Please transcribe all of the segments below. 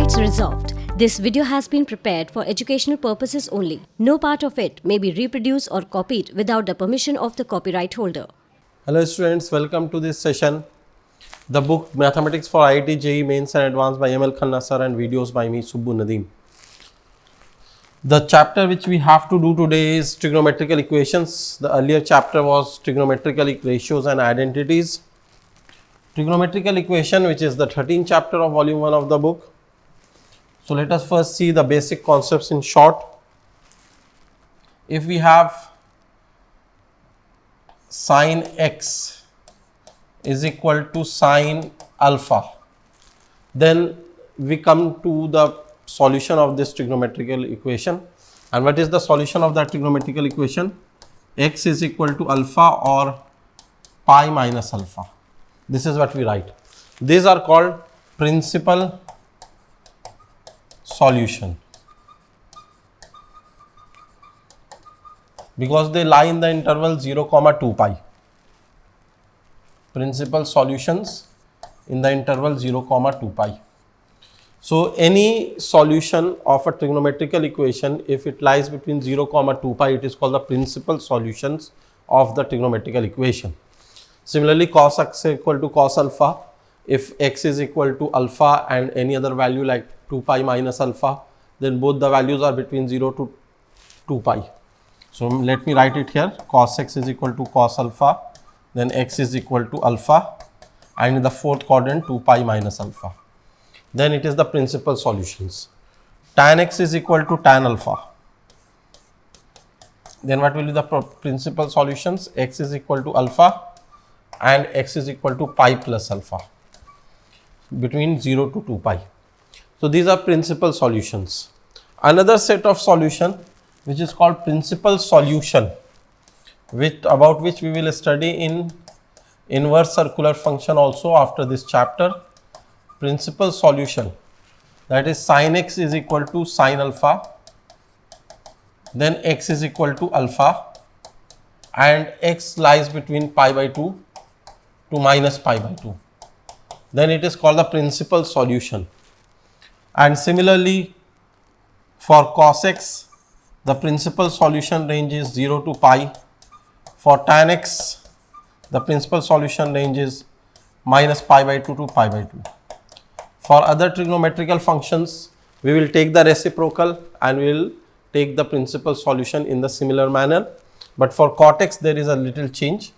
It's resolved. This video has been prepared for educational purposes only. No part of it may be reproduced or copied without the permission of the copyright holder. Hello students, welcome to this session. The book Mathematics for IIT-JEE Mains and Advanced by M.L. Khanna Sir and videos by me, Subuh Nadeem. The chapter which we have to do today is Trigonometrical Equations. The earlier chapter was Trigonometrical Ratios and Identities. Trigonometrical Equation, which is the 13th chapter of volume 1 of the book. So let us first see the basic concepts in short. If we have sin x is equal to sin alpha, then we come to the solution of this trigonometrical equation. And what is the solution of that trigonometrical equation? X is equal to alpha or pi minus alpha. This is what we write. These are called principal solution because they lie in the interval 0, 2 pi. Principal solutions in the interval 0, 2 pi. So any solution of a trigonometrical equation, if it lies between 0, 2 pi, it is called the principal solutions of the trigonometrical equation. Similarly, cos x is equal to cos alpha. If x is equal to alpha and any other value like 2 pi minus alpha, then both the values are between 0 to 2 pi. So let me write it here. Cos x is equal to cos alpha, then x is equal to alpha, and in the fourth quadrant 2 pi minus alpha. Then it is the principal solutions. Tan x is equal to tan alpha. Then what will be the principal solutions? X is equal to alpha and x is equal to pi plus alpha between 0 to 2 pi. So these are principal solutions. Another set of solution which is called principal solution, about which we will study in inverse circular function also after this chapter. Principal solution, that is sin x is equal to sin alpha, then x is equal to alpha and x lies between pi by 2 to minus pi by 2. Then it is called the principal solution. And similarly for cos x, the principal solution range is 0 to pi. For tan x, the principal solution range is minus pi by 2 to pi by 2. For other trigonometrical functions, we will take the reciprocal and we will take the principal solution in the similar manner. But for cot x, there is a little change.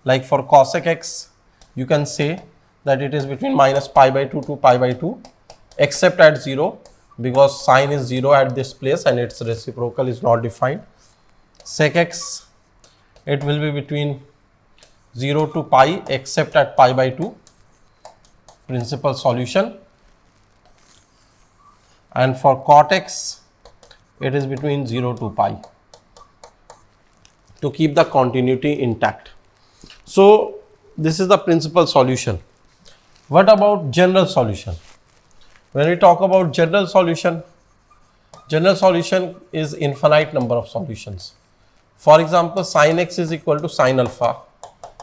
Like for cosec x, you can say that it is between minus pi by 2 to pi by 2, except at 0, because sine is 0 at this place and its reciprocal is not defined. Sec x, it will be between 0 to pi except at pi by 2, principal solution. And for cot x, it is between 0 to pi to keep the continuity intact. So this is the principal solution. What about general solution? When we talk about general solution is infinite number of solutions. For example, sin x is equal to sin alpha,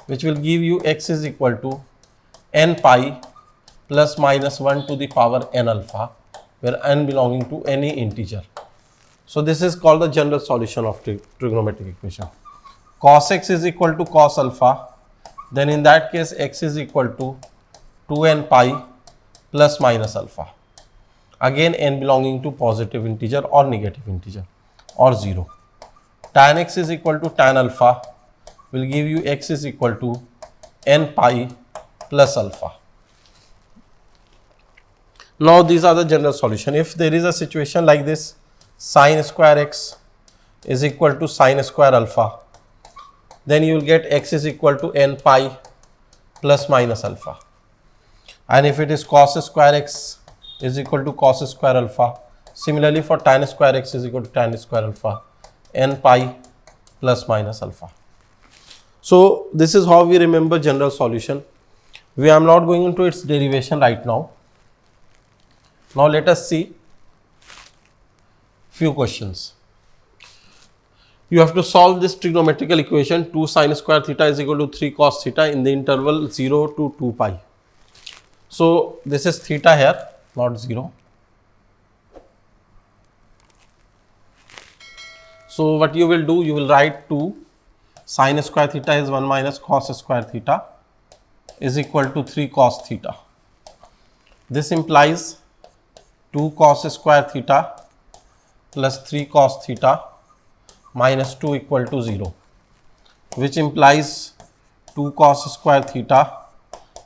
which will give you x is equal to n pi plus minus 1 to the power n alpha, where n belonging to any integer. So this is called the general solution of trigonometric equation. Cos x is equal to cos alpha, then in that case x is equal to 2n pi plus minus alpha. Again n belonging to positive integer or negative integer or 0. Tan x is equal to tan alpha will give you x is equal to n pi plus alpha. Now these are the general solution. If there is a situation like this, sin square x is equal to sin square alpha, then you will get x is equal to n pi plus minus alpha. And if it is cos square x is equal to cos square alpha, similarly for tan square x is equal to tan square alpha, n pi plus minus alpha. So this is how we remember general solution. We are not going into its derivation right now. Now let us see few questions. You have to solve this trigonometrical equation 2 sin square theta is equal to 3 cos theta in the interval 0 to 2 pi. So this is theta here, not 0. So what you will do, you will write 2 sin square theta is 1 minus cos square theta is equal to 3 cos theta. This implies 2 cos square theta plus 3 cos theta minus 2 equal to 0, which implies 2 cos square theta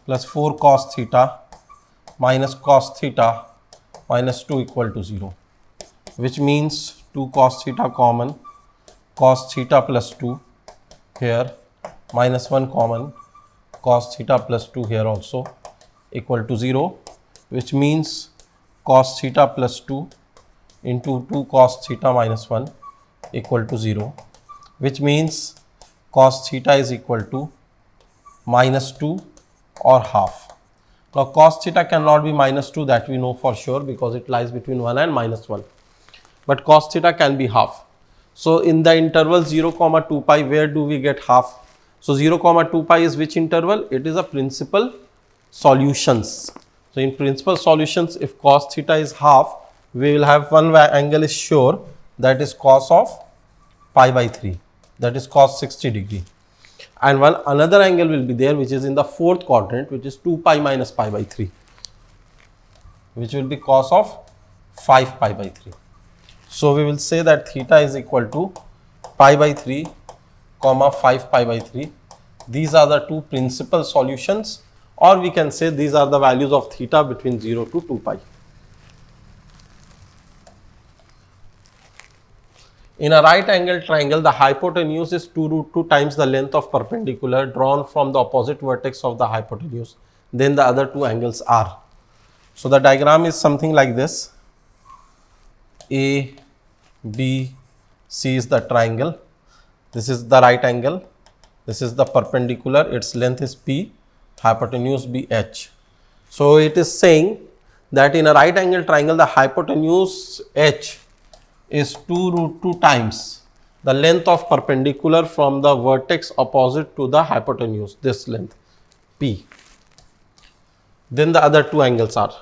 plus 4 cos theta minus cos theta minus 2 equal to 0, which means 2 cos theta common, cos theta plus 2 here, minus 1 common, cos theta plus 2 here also equal to 0, which means cos theta plus 2 into 2 cos theta minus 1 equal to 0, which means cos theta is equal to minus 2 or half. Now cos theta cannot be minus 2, that we know for sure because it lies between 1 and minus 1, but cos theta can be half. So in the interval 0 comma 2 pi, where do we get half? So 0 comma 2 pi is which interval? It is a principal solutions. So in principal solutions, if cos theta is half, we will have one angle is sure, that is cos of pi by 3, that is cos 60 degree, and one another angle will be there which is in the fourth quadrant, which is 2 pi minus pi by 3, which will be cos of 5 pi by 3. So we will say that theta is equal to pi by 3 comma 5 pi by 3. These are the two principal solutions, or we can say these are the values of theta between 0 to 2 pi. In a right angle triangle, the hypotenuse is 2 root 2 times the length of perpendicular drawn from the opposite vertex of the hypotenuse. Then the other two angles are. So the diagram is something like this. A, B, C is the triangle. This is the right angle. This is the perpendicular. Its length is P, hypotenuse be H. So it is saying that in a right angle triangle, the hypotenuse H is 2 root 2 times the length of perpendicular from the vertex opposite to the hypotenuse, this length P. Then the other two angles are.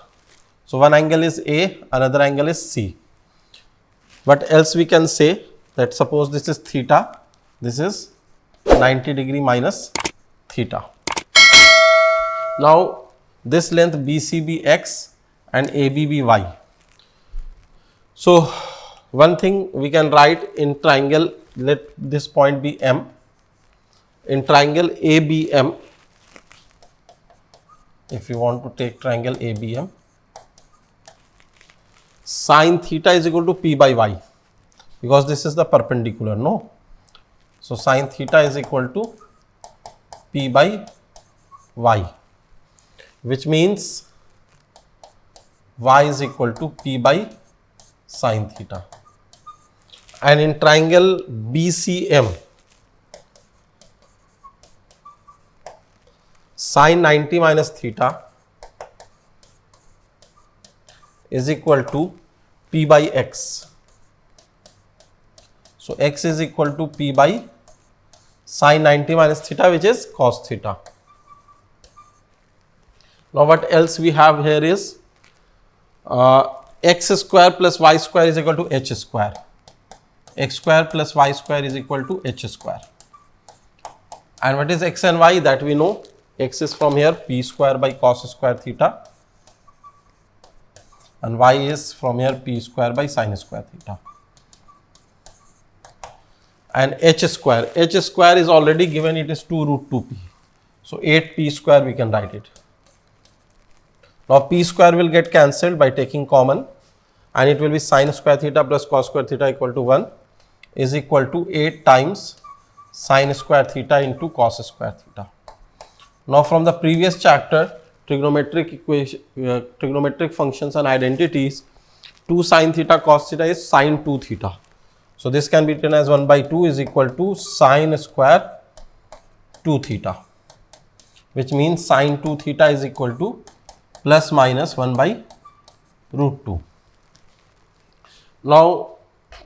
So one angle is A, another angle is C. What else we can say? That suppose this is theta, this is 90 degree minus theta. Now this length BC be X and AB be Y. So one thing we can write in triangle, let this point be M. In triangle ABM, if you want to take triangle ABM, sin theta is equal to P by Y, because this is the perpendicular, no? So sin theta is equal to P by Y, which means Y is equal to P by sin theta. And in triangle BCM, sin 90 minus theta is equal to P by X. So X is equal to P by sin 90 minus theta, which is cos theta. Now what else we have here is x square plus y square is equal to h square. X square plus y square is equal to h square. And what is x and y? That we know. X is from here p square by cos square theta, and y is from here p square by sin square theta. And h square is already given, it is 2 root 2p. So 8p square we can write it. Now p square will get cancelled by taking common, and it will be sin square theta plus cos square theta equal to 1 is equal to 8 times sin square theta into cos square theta. Now from the previous chapter, trigonometric functions and identities, 2 sin theta cos theta is sin 2 theta. So this can be written as 1 by 2 is equal to sin square 2 theta, which means sin 2 theta is equal to plus minus 1 by root 2. Now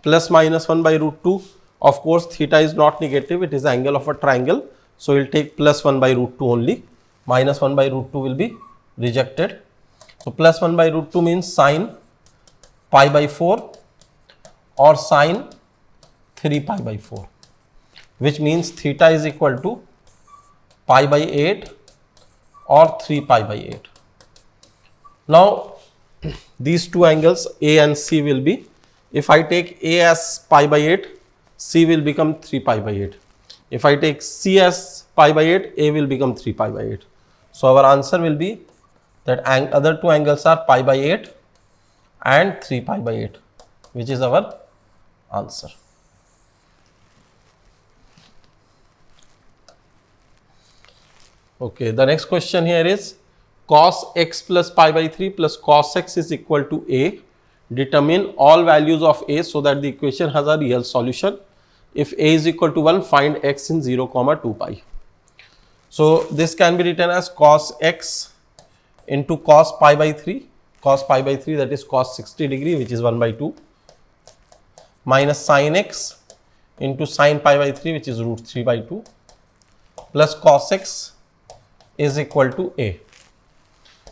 plus minus 1 by root 2, of course theta is not negative, it is angle of a triangle. So we will take plus 1 by root 2 only, minus 1 by root 2 will be rejected. So plus 1 by root 2 means sin pi by 4 or sin 3 pi by 4, which means theta is equal to pi by 8 or 3 pi by 8. Now, these two angles A and C will be, if I take A as pi by 8, C will become 3 pi by 8. If I take C as pi by 8, A will become 3 pi by 8. So, our answer will be that other two angles are pi by 8 and 3 pi by 8, which is our answer. Okay, the next question here is cos x plus pi by 3 plus cos x is equal to A. Determine all values of A so that the equation has a real solution. If A is equal to 1, find x in 0, 2 pi. So, this can be written as cos x into cos pi by 3, cos pi by 3, that is cos 60 degree, which is 1 by 2, minus sin x into sin pi by 3, which is root 3 by 2, plus cos x is equal to A.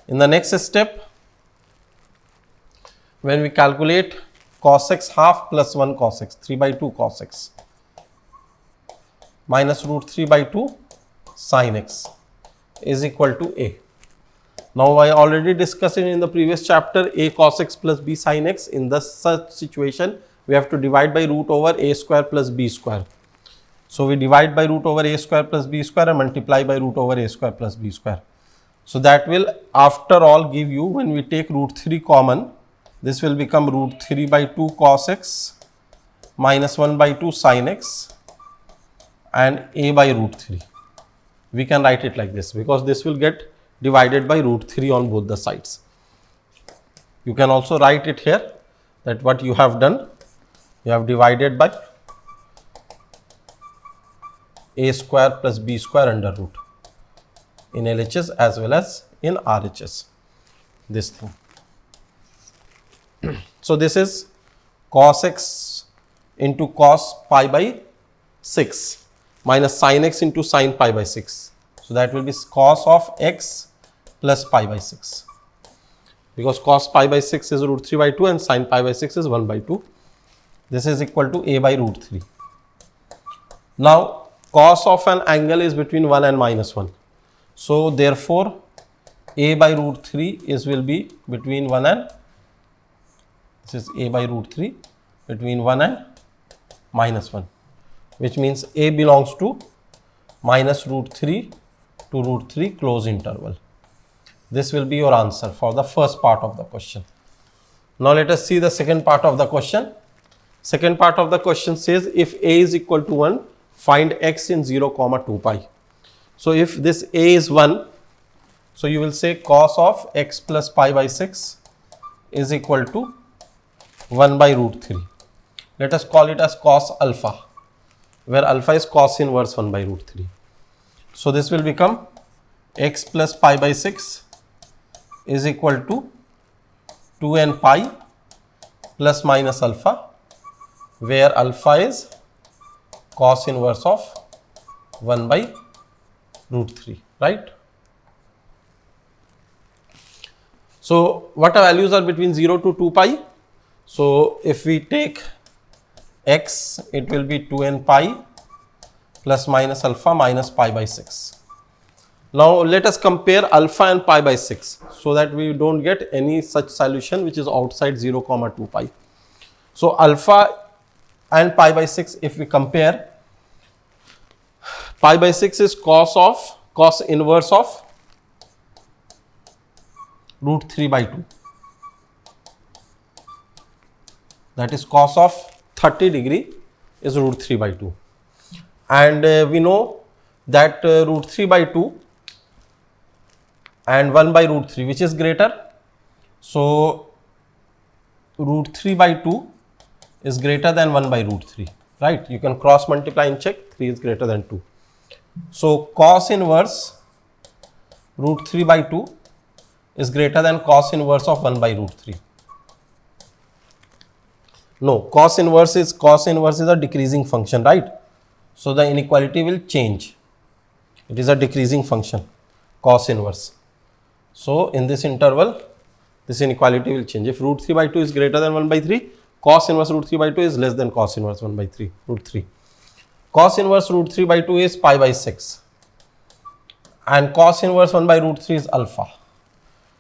In the next step, when we calculate cos x half plus 1 cos x, 3 by 2 cos x, minus root 3 by 2 sin x is equal to A. Now, I already discussed it in the previous chapter, A cos x plus B sin x. In this such situation, we have to divide by root over A square plus B square. So, we divide by root over A square plus B square and multiply by root over A square plus B square. So, that will after all give you, when we take root 3 common, this will become root 3 by 2 cos x minus 1 by 2 sin x and A by root 3. We can write it like this because this will get divided by root 3 on both the sides. You can also write it here that what you have done, you have divided by A square plus B square under root in LHS as well as in RHS, this thing. So, this is cos x into cos pi by 6 minus sin x into sin pi by 6. So, that will be cos of x plus pi by 6, because cos pi by 6 is root 3 by 2 and sin pi by 6 is 1 by 2. This is equal to A by root 3. Now, cos of an angle is between 1 and minus 1. So, therefore, A by root 3 will be between 1 and, this is A by root 3 between 1 and minus 1, which means A belongs to minus root 3 to root 3 close interval. This will be your answer for the first part of the question. Now, let us see the second part of the question. Second part of the question says if A is equal to 1, find x in 0, 2 pi. So, if this A is 1, so you will say cos of x plus pi by 6 is equal to 1 by root 3. Let us call it as cos alpha, where alpha is cos inverse 1 by root 3. So, this will become x plus pi by 6 is equal to 2n pi plus minus alpha, where alpha is cos inverse of 1 by root 3, right. So, what values are between 0 to 2 pi? So, if we take x, it will be 2n pi plus minus alpha minus pi by 6. Now, let us compare alpha and pi by 6 so that we do not get any such solution which is outside 0, 2 pi. So, alpha and pi by 6, if we compare, pi by 6 is cos inverse of root 3 by 2. That is cos of 30 degree is root 3 by 2. And we know that root 3 by 2 and 1 by root 3, which is greater? So, root 3 by 2 is greater than 1 by root 3, right? You can cross multiply and check, 3 is greater than 2. So, cos inverse root 3 by 2 is greater than cos inverse of 1 by root 3. No, cos inverse is a decreasing function, right? So, the inequality will change. It is a decreasing function, cos inverse. So, in this interval, this inequality will change. If root 3 by 2 is greater than 1 by 3, cos inverse root 3 by 2 is less than cos inverse 1 by 3 root 3. Cos inverse root 3 by 2 is pi by 6 and cos inverse 1 by root 3 is alpha.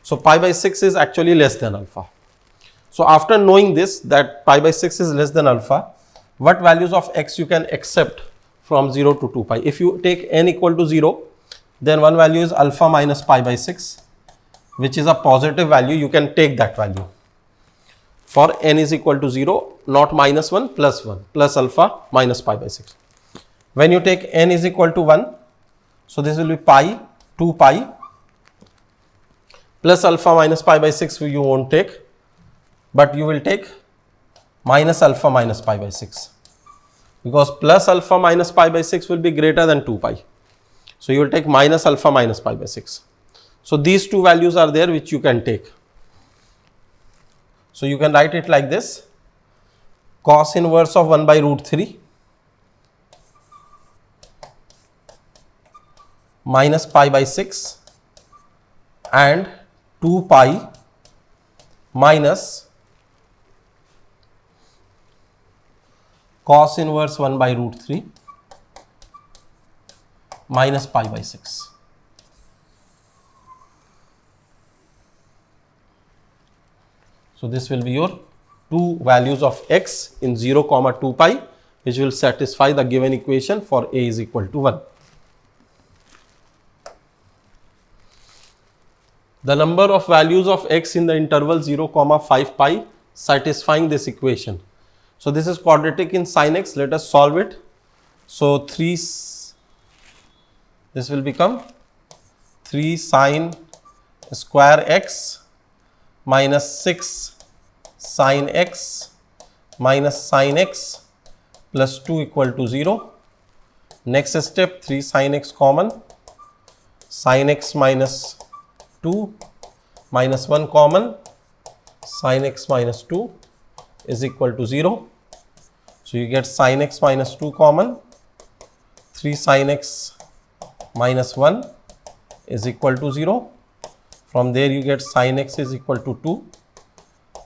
So pi by 6 is actually less than alpha. So after knowing this, that pi by 6 is less than alpha, what values of x you can accept from 0 to 2 pi? If you take n equal to 0, then one value is alpha minus pi by 6, which is a positive value. You can take that value. For n is equal to 0, not minus 1, plus alpha minus pi by 6. When you take n is equal to 1, so this will be pi, 2 pi, plus alpha minus pi by 6 you won't take, but you will take minus alpha minus pi by 6, because plus alpha minus pi by 6 will be greater than 2 pi. So you will take minus alpha minus pi by 6. So these two values are there which you can take. So you can write it like this: cos inverse of 1 by root 3 minus pi by 6 and 2 pi minus cos inverse 1 by root 3 minus pi by 6. So this will be your two values of x in 0 comma 2 pi, which will satisfy the given equation for a is equal to 1. The number of values of x in the interval 0 comma 5 pi satisfying this equation. So this is quadratic in sin x. Let us solve it. So this will become 3 sin square x minus 6 sin x minus sin x plus 2 equal to 0. Next step, 3 sin x common, sin x minus 2 minus 1 common, sin x minus 2 is equal to 0. So you get sin x minus 2 common, 3 sin x minus 1 is equal to 0. From there you get sin x is equal to 2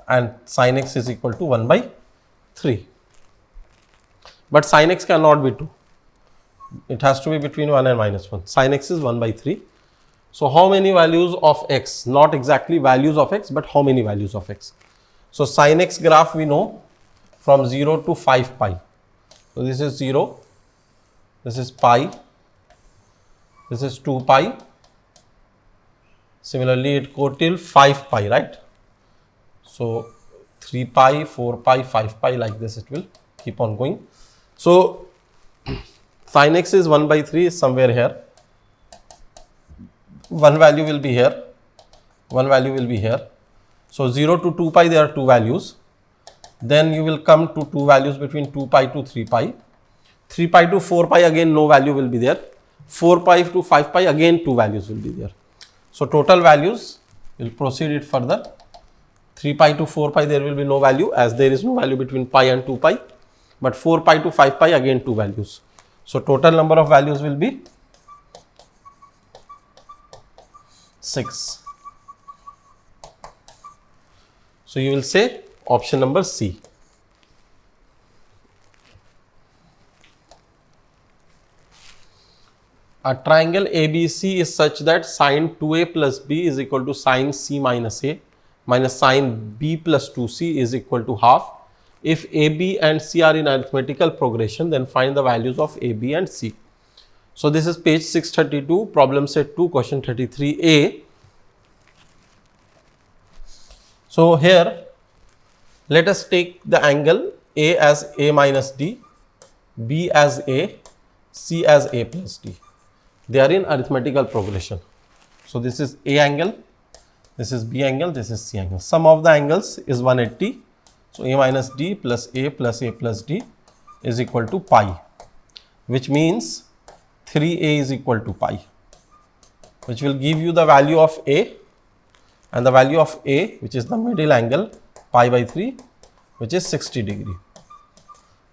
and sin x is equal to 1 by 3. But sin x cannot be 2. It has to be between 1 and minus 1. Sin x is 1 by 3. So how many values of x? Not exactly values of x, but how many values of x? So sin x graph we know from 0 to 5 pi. So this is 0, this is pi, this is 2 pi. Similarly, it go till 5 pi, right? So 3 pi, 4 pi, 5 pi, like this it will keep on going. So sin x is 1 by 3 is somewhere here. One value will be here, one value will be here. So 0 to 2 pi there are two values. Then you will come to two values between 2 pi to 3 pi. 3 pi to 4 pi again no value will be there. 4 pi to 5 pi again two values will be there. So total values, will proceed it further. 3 pi to 4 pi there will be no value, as there is no value between pi and 2 pi. But 4 pi to 5 pi again two values. So total number of values will be 6. So you will say option number C. A triangle ABC is such that sine 2a plus b is equal to sine c minus a minus sine b plus 2c is equal to half. If AB and C are in arithmetical progression, then find the values of AB and C. So this is page 632, problem set 2, question 33a. So here, let us take the angle A as A minus D, B as A, C as A plus D. They are in arithmetical progression. So this is A angle, this is B angle, this is C angle. Sum of the angles is 180. So A minus D plus A plus D is equal to pi, which means 3a is equal to pi, which will give you the value of A, and the value of A, which is the middle angle, pi by 3, which is 60 degree.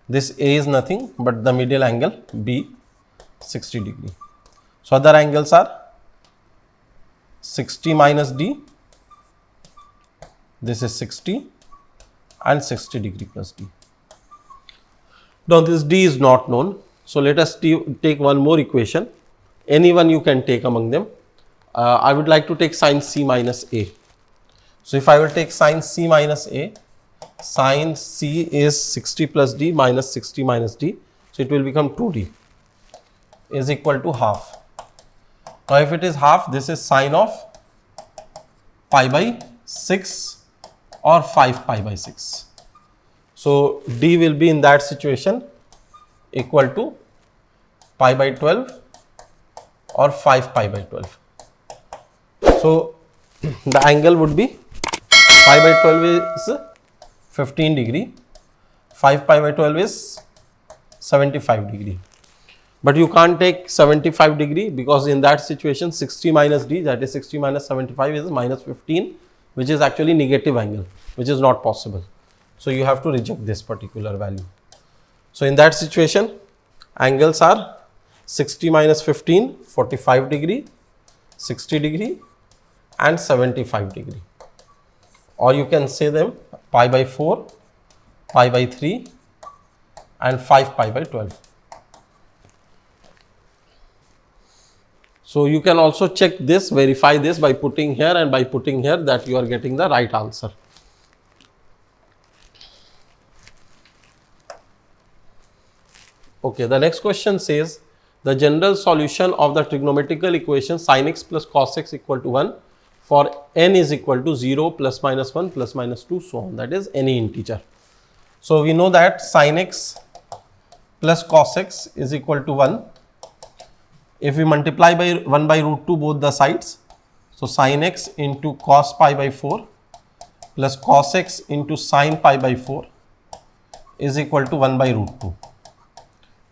This A is nothing but the middle angle B, 60 degree. So other angles are 60 minus D, this is 60, and 60 degree plus d. Now this d is not known. So let us take one more equation. Any one you can take among them. I would like to take sin c minus a. So if I will take sin c minus a, sin c is 60 plus d minus 60 minus d. So it will become 2d is equal to half. Now if it is half, this is sine of pi by 6 or 5 pi by 6. So d will be in that situation equal to pi by 12 or 5 pi by 12. So the angle would be pi by 12 is 15 degree, 5 pi by 12 is 75 degree. But you can't take 75 degree because in that situation 60 minus d, that is 60 minus 75 is minus 15, which is actually negative angle, which is not possible. So you have to reject this particular value. So in that situation angles are 60 minus 15, 45 degree, 60 degree and 75 degree. Or you can say them pi by 4, pi by 3 and 5 pi by 12. So you can also check this, verify this by putting here and by putting here that you are getting the right answer. Okay, the next question says the general solution of the trigonometrical equation sin x plus cos x equal to 1 for n is equal to 0, plus minus 1, plus minus 2, so on, that is any integer. So we know that sin x plus cos x is equal to 1. If we multiply by 1 by root 2 both the sides, so sin x into cos pi by 4 plus cos x into sin pi by 4 is equal to 1 by root 2.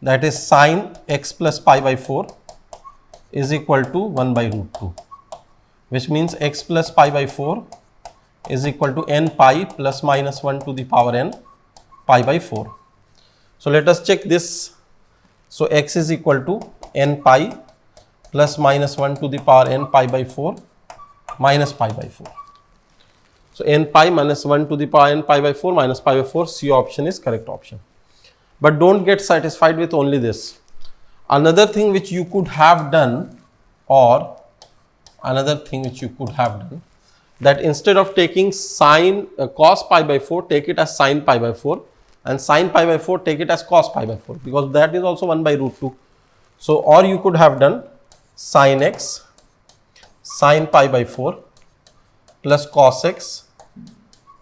That is sin x plus pi by 4 is equal to 1 by root 2, which means x plus pi by 4 is equal to n pi plus minus 1 to the power n pi by 4. So let us check this. So x is equal to n pi plus minus 1 to the power n pi by 4 minus pi by 4. So n pi minus 1 to the power n pi by 4 minus pi by 4, C option is correct option. But don't get satisfied with only this. Another thing which you could have done, that instead of taking sine cos pi by 4, take it as sin pi by 4, and sin pi by 4 take it as cos pi by 4, because that is also 1 by root 2. So or you could have done sin x sin pi by 4 plus cos x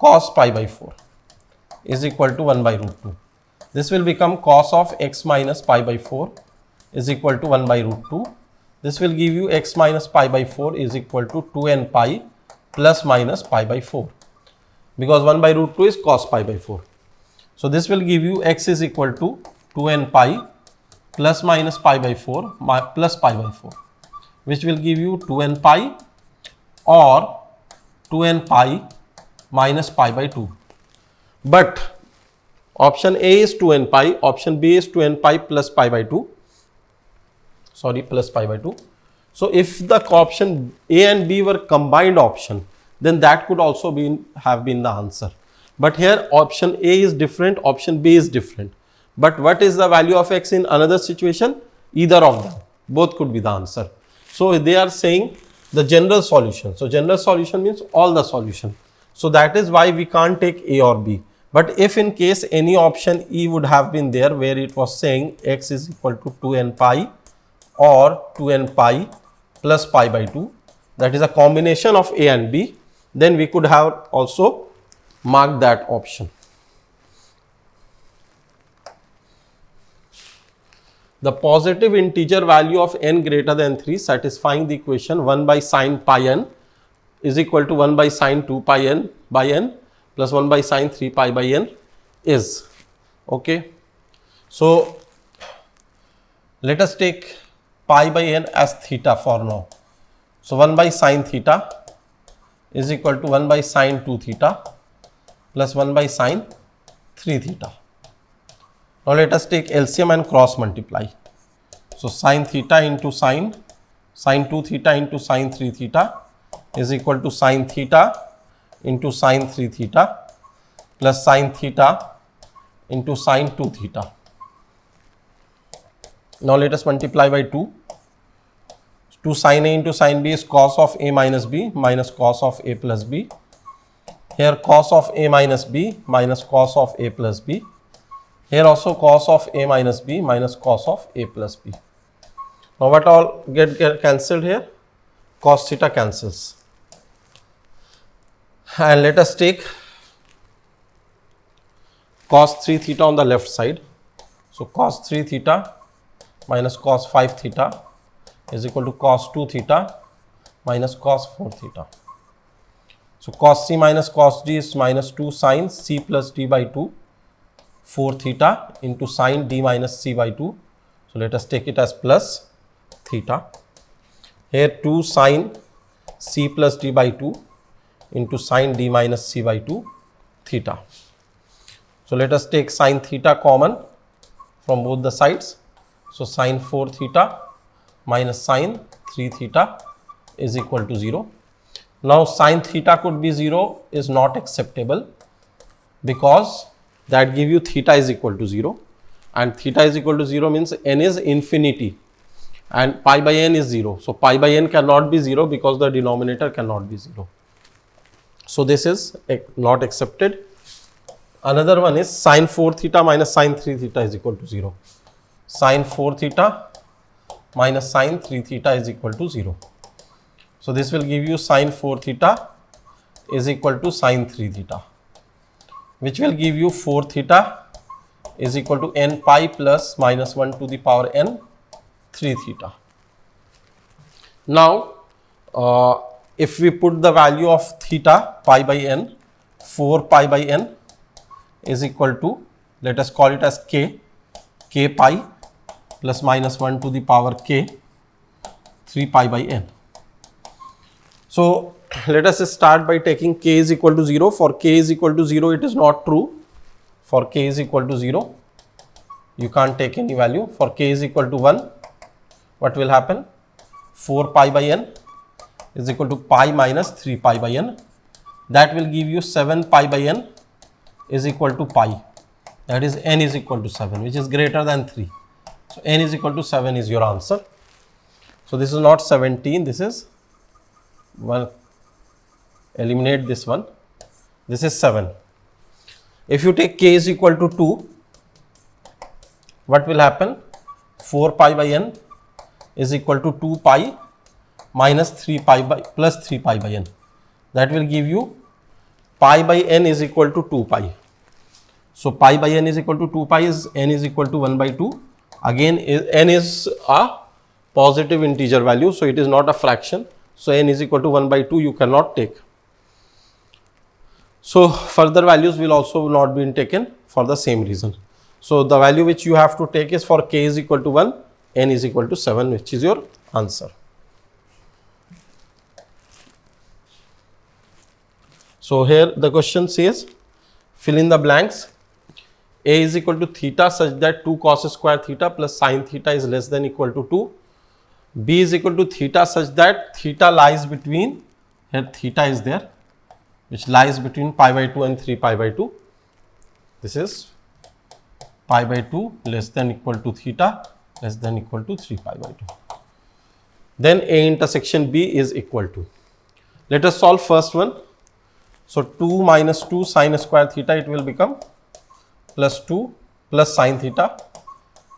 cos pi by 4 is equal to 1 by root 2. This will become cos of x minus pi by 4 is equal to 1 by root 2. This will give you x minus pi by 4 is equal to 2n pi plus minus pi by 4, because 1 by root 2 is cos pi by 4. So this will give you x is equal to 2n pi plus minus pi by 4 plus pi by 4, which will give you 2n pi or 2n pi minus pi by 2. But option A is 2n pi, option B is 2n pi plus pi by 2. Plus pi by 2. So if the option A and B were combined option, then that could also have been the answer. But here option A is different, option B is different. But what is the value of x in another situation? Either of them, both could be the answer. So they are saying the general solution. So general solution means all the solution. So that is why we can't take A or B. But if in case any option E would have been there, where it was saying x is equal to 2n pi or 2n pi plus pi by 2, that is a combination of A and B, then we could have also marked that option. The positive integer value of n greater than 3 satisfying the equation 1 by sin pi n is equal to 1 by sin 2 pi n by n plus 1 by sin 3 pi by n is. Okay. So let us take pi by n as theta for now. So 1 by sin theta is equal to 1 by sin 2 theta plus 1 by sin 3 theta. Now let us take LCM and cross multiply. So sin theta into sin 2 theta into sin 3 theta is equal to sin theta into sin 3 theta plus sine theta into sine 2 theta. Now let us multiply by 2. 2 sine A into sine B is cos of A minus B minus cos of A plus B. Here cos of A minus B minus cos of A plus B. Here also cos of A minus B minus cos of A plus B. Now what all get cancelled here? Cos theta cancels. And let us take cos 3 theta on the left side. So cos 3 theta minus cos 5 theta is equal to cos 2 theta minus cos 4 theta. So cos C minus cos D is minus 2 sine C plus D by 2 4 theta into sine D minus C by 2. So let us take it as plus theta. Here 2 sine C plus D by 2 into sine D minus C by 2 theta. So let us take sine theta common from both the sides. So sine 4 theta minus sine 3 theta is equal to 0. Now sine theta could be 0 is not acceptable because that give you theta is equal to 0, and theta is equal to 0 means n is infinity and pi by n is 0. So pi by n cannot be 0 because the denominator cannot be 0. So this is not accepted. Another one is sine 4 theta minus sine 3 theta is equal to 0. Sine 4 theta minus sine 3 theta is equal to 0. So this will give you sine 4 theta is equal to sine 3 theta, which will give you 4 theta is equal to n pi plus minus 1 to the power n 3 theta. Now if we put the value of theta pi by n, 4 pi by n is equal to, let us call it as k pi plus minus 1 to the power k 3 pi by n. So let us start by taking k is equal to 0. For k is equal to 0 it is not true. For k is equal to 0 you can't take any value. For k is equal to 1, what will happen? 4 pi by n is equal to pi minus 3 pi by n. That will give you 7 pi by n is equal to pi. That is n is equal to 7, which is greater than 3. So n is equal to 7 is your answer. So this is not 17, this is, well, eliminate this one. This is 7. If you take k is equal to 2, what will happen? 4 pi by n is equal to 2 pi minus 3 pi by plus 3 pi by n. That will give you pi by n is equal to 2 pi. So pi by n is equal to 2 pi is n is equal to 1 by 2. Again n is a positive integer value, so it is not a fraction. So n is equal to 1 by 2 you cannot take. So further values will also not be taken for the same reason. So the value which you have to take is for k is equal to 1, n is equal to 7, which is your answer. So here the question says, fill in the blanks. A is equal to theta such that 2 cos square theta plus sin theta is less than equal to 2. B is equal to theta such that theta lies between, here theta is there, which lies between pi by 2 and 3 pi by 2. This is pi by 2 less than equal to theta less than equal to 3 pi by 2. Then A intersection B is equal to. Let us solve first one. So 2 minus 2 sin square theta, it will become plus 2 plus sin theta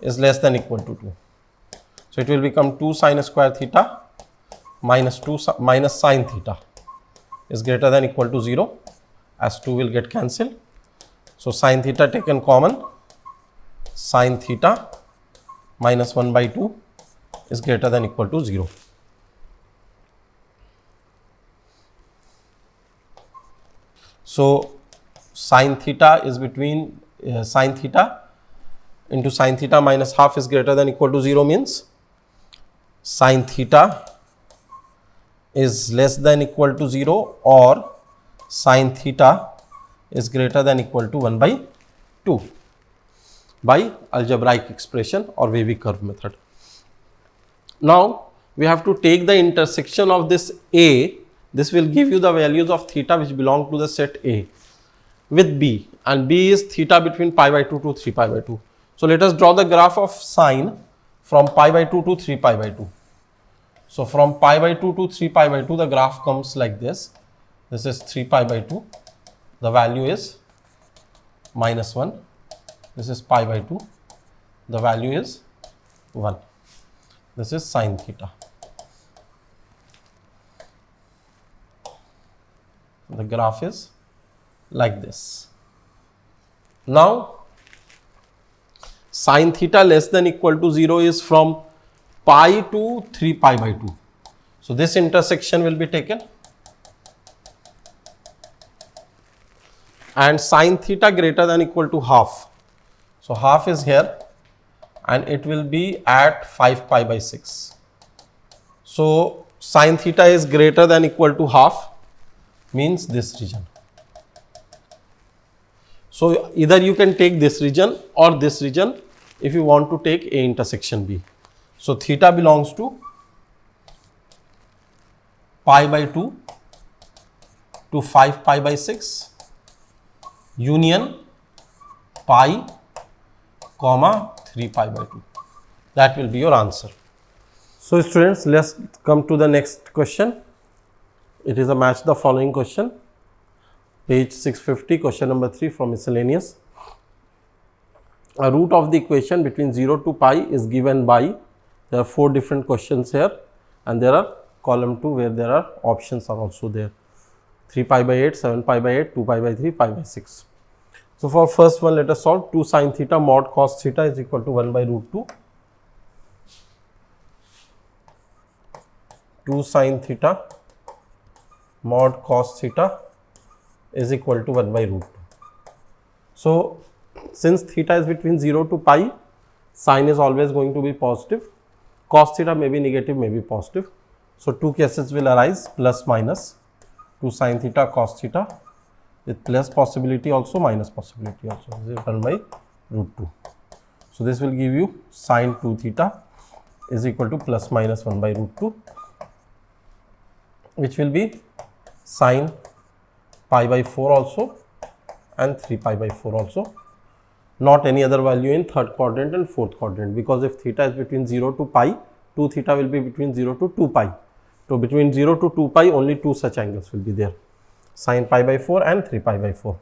is less than equal to 2. So it will become 2 sin square theta minus 2 minus sin theta is greater than equal to 0, as 2 will get cancelled. So sin theta taken common, sin theta minus 1 by 2 is greater than equal to 0. So sin theta is between sin theta into sin theta minus half is greater than equal to 0 means sin theta is less than equal to 0 or sin theta is greater than equal to 1 by 2 by algebraic expression or wavy curve method. Now we have to take the intersection of this A. This will give you the values of theta which belong to the set A with B. and B is theta between pi by 2 to 3 pi by 2. So let us draw the graph of sine from pi by 2 to 3 pi by 2. So from pi by 2 to 3 pi by 2, the graph comes like this. This is 3 pi by 2. The value is -1. This is pi by 2. The value is 1. This is sine theta. The graph is like this. Now, sine theta less than equal to 0 is from pi to 3 pi by 2. So this intersection will be taken, and sine theta greater than equal to half. So half is here and it will be at 5 pi by 6. So sine theta is greater than equal to half, means this region. So either you can take this region or this region if you want to take A intersection B. So theta belongs to pi by 2 to 5 pi by 6 union pi comma 3 pi by 2. That will be your answer. So students, let's come to the next question. It is a match the following question. Page 650, question number 3 from miscellaneous. A root of the equation between 0 to pi is given by, there are 4 different questions here, and there are column 2 where there are options are also there. 3 pi by 8, 7 pi by 8, 2 pi by 3, pi by 6. So for first one, let us solve. 2 sine theta mod cos theta is equal to 1 by root 2. 2 sine theta mod cos theta is equal to 1 by root 2. So since theta is between 0 to pi, sine is always going to be positive. Cos theta may be negative, may be positive. So two cases will arise, plus minus. 2 sine theta cos theta with plus possibility also, minus possibility also. This is 1 by root 2. So this will give you sine 2 theta is equal to plus minus 1 by root 2, which will be sine pi by 4 also and 3 pi by 4 also. Not any other value in third quadrant and fourth quadrant, because if theta is between 0 to pi, 2 theta will be between 0 to 2 pi. So between 0 to 2 pi, only 2 such angles will be there, sine pi by 4 and 3 pi by 4.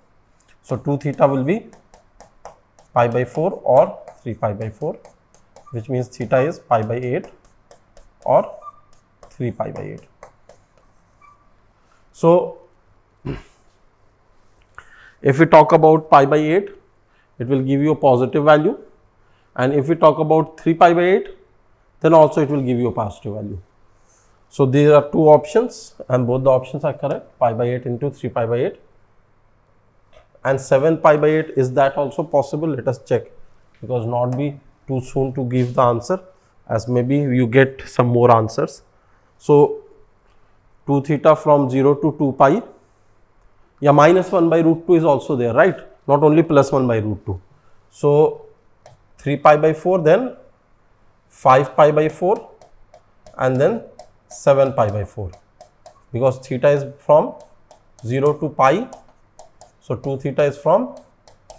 So 2 theta will be pi by 4 or 3 pi by 4, which means theta is pi by 8 or 3 pi by 8. So if we talk about pi by 8, it will give you a positive value, and if we talk about 3 pi by 8, then also it will give you a positive value. So there are 2 options and both the options are correct, pi by 8 into 3 pi by 8, and 7 pi by 8, is that also possible? Let us check, because not be too soon to give the answer, as maybe you get some more answers. So 2 theta from 0 to 2 pi, yeah, minus 1 by root 2 is also there, right? Not only plus 1 by root 2. So 3 pi by 4, then 5 pi by 4, and then 7 pi by 4, because theta is from 0 to pi. So 2 theta is from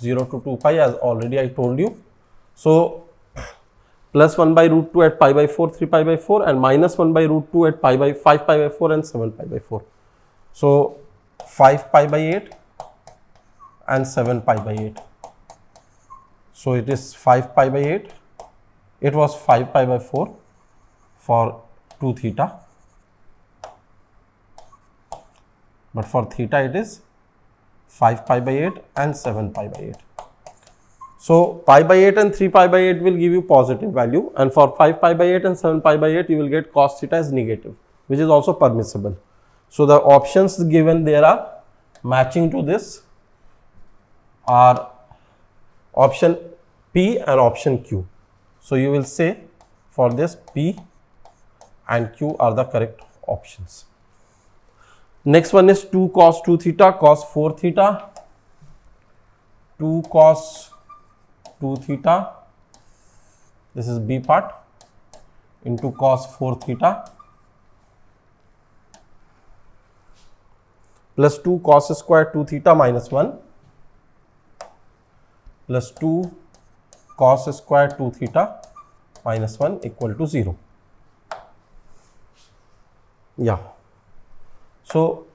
0 to 2 pi, as already I told you. So plus 1 by root 2 at pi by 4, 3 pi by 4, and minus 1 by root 2 at pi by 5 pi by 4 and 7 pi by 4. So 5 pi by 8 and 7 pi by 8. So it is 5 pi by 8. It was 5 pi by 4 for 2 theta, but for theta it is 5 pi by 8 and 7 pi by 8. So pi by 8 and 3 pi by 8 will give you positive value, and for 5 pi by 8 and 7 pi by 8 you will get cos theta as negative, which is also permissible. So the options given there are matching to this are option P and option Q. So you will say for this P and Q are the correct options. Next one is 2 cos 2 theta cos 4 theta. 2 cos 2 theta, this is B part, into cos 4 theta plus 2 cos square 2 theta minus 1 plus 2 cos square 2 theta minus 1 equal to 0. Yeah. So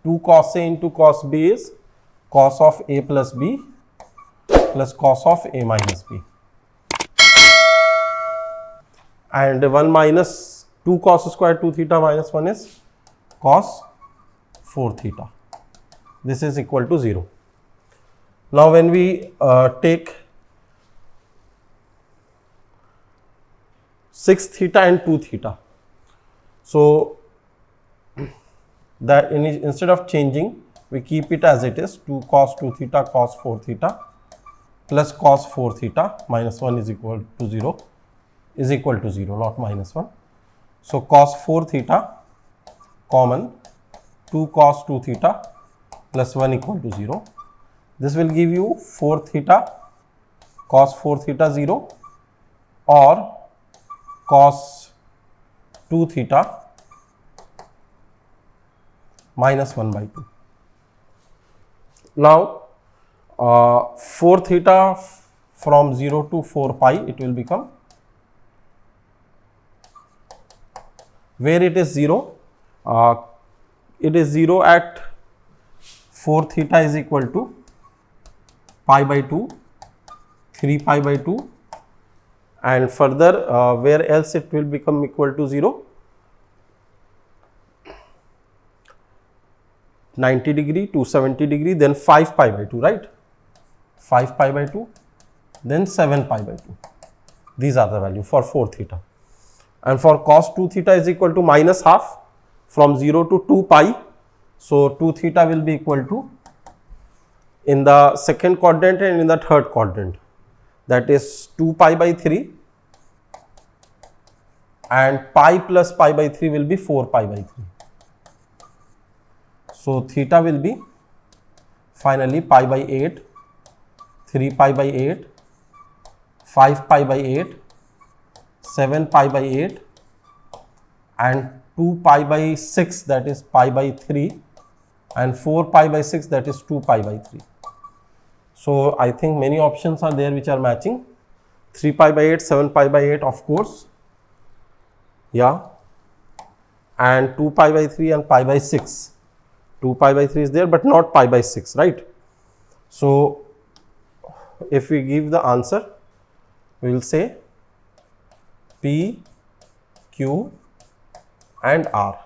2 cos A into cos B is cos of A plus B plus cos of A minus B. And 1 minus 2 cos square 2 theta minus 1 is cos 4 theta. This is equal to 0. Now when we take 6 theta and 2 theta, so that instead of changing, we keep it as it is, 2 cos 2 theta cos 4 theta plus cos 4 theta minus 1 is equal to 0, not minus 1. So cos 4 theta common, 2 cos 2 theta plus 1 equal to 0. This will give you 4 theta cos 4 theta 0 or cos 2 theta minus 1 by 2. Now 4 theta from 0 to 4 pi, it will become, where it is 0, it is 0 at 4 theta is equal to pi by 2, 3 pi by 2, and further where else it will become equal to 0, 90 degree, 270 degree, then 5 pi by 2, right? 5 pi by 2, then 7 pi by 2. These are the value for 4 theta. And for cos 2 theta is equal to minus half from 0 to 2 pi. So 2 theta will be equal to, in the second quadrant and in the third quadrant, that is 2 pi by 3, and pi plus pi by 3 will be 4 pi by 3. So theta will be finally pi by 8, 3 pi by 8, 5 pi by 8, 7 pi by 8, and 2 pi by 6, that is pi by 3, and 4 pi by 6, that is 2 pi by 3. So I think many options are there which are matching. 3 pi by 8, 7 pi by 8, of course, yeah, and 2 pi by 3 and pi by 6. 2 pi by 3 is there, but not pi by 6, right? So if we give the answer, we will say P, Q and R.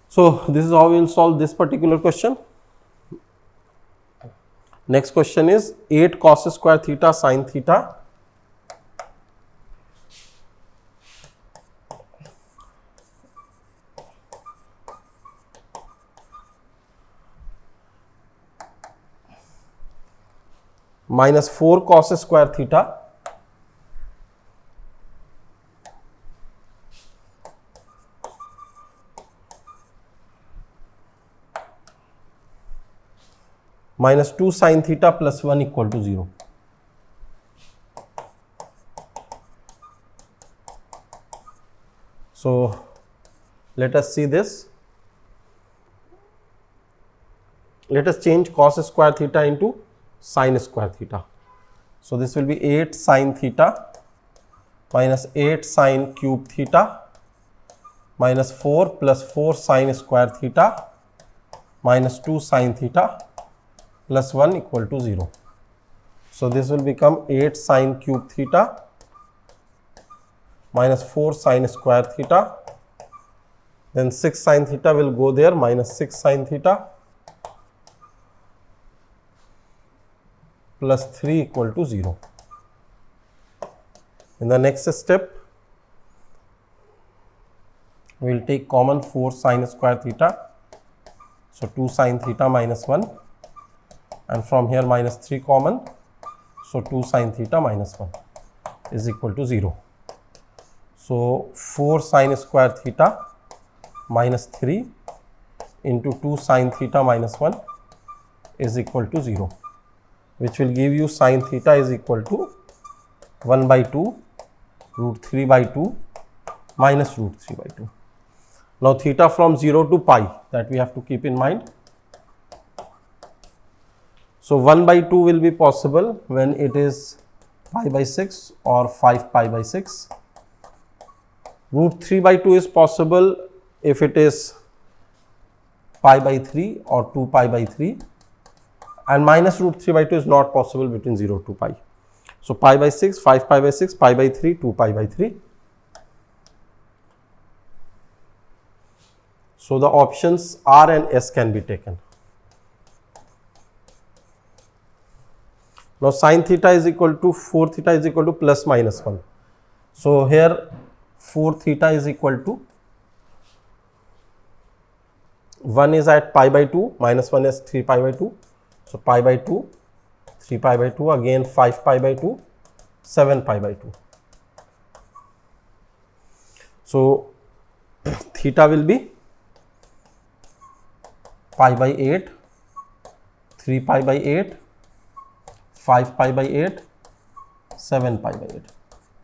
So this is how we will solve this particular question. Next question is 8 cos square theta sin theta minus 4 cos square theta minus 2 sin theta plus 1 equal to 0. So let us see this. Let us change cos square theta into sin square theta. So this will be 8 sin theta minus 8 sin cube theta minus 4 plus 4 sin square theta minus 2 sin theta plus 1 equal to 0. So this will become 8 sin cube theta minus 4 sin square theta, then 6 sin theta will go there, minus 6 sin theta plus 3 equal to 0. In the next step, we will take common 4 sin square theta. So 2 sin theta minus 1, and from here minus 3 common. So 2 sin theta minus 1 is equal to 0. So 4 sin square theta minus 3 into 2 sin theta minus 1 is equal to 0, which will give you sin theta is equal to 1 by 2 root 3 by 2 minus root 3 by 2. Now theta from 0 to pi, that we have to keep in mind. So 1 by 2 will be possible when it is pi by 6 or 5 pi by 6. Root 3 by 2 is possible if it is pi by 3 or 2 pi by 3, and minus root 3 by 2 is not possible between 0 to pi. So pi by 6, 5 pi by 6, pi by 3, 2 pi by 3. So the options R and S can be taken. Now sin theta is equal to 4 theta is equal to plus minus 1. So here 4 theta is equal to 1 is at pi by 2, minus 1 is 3 pi by 2. So pi by 2, 3 pi by 2, again 5 pi by 2, 7 pi by 2. So theta will be pi by 8, 3 pi by 8, 5 pi by 8, 7 pi by 8,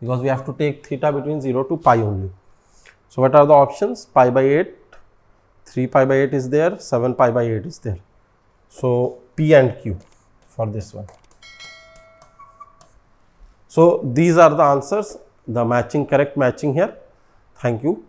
because we have to take theta between 0 to pi only. So what are the options? Pi by 8, 3 pi by 8 is there, 7 pi by 8 is there. So P and Q for this one. So these are the answers, the matching, correct matching here. Thank you.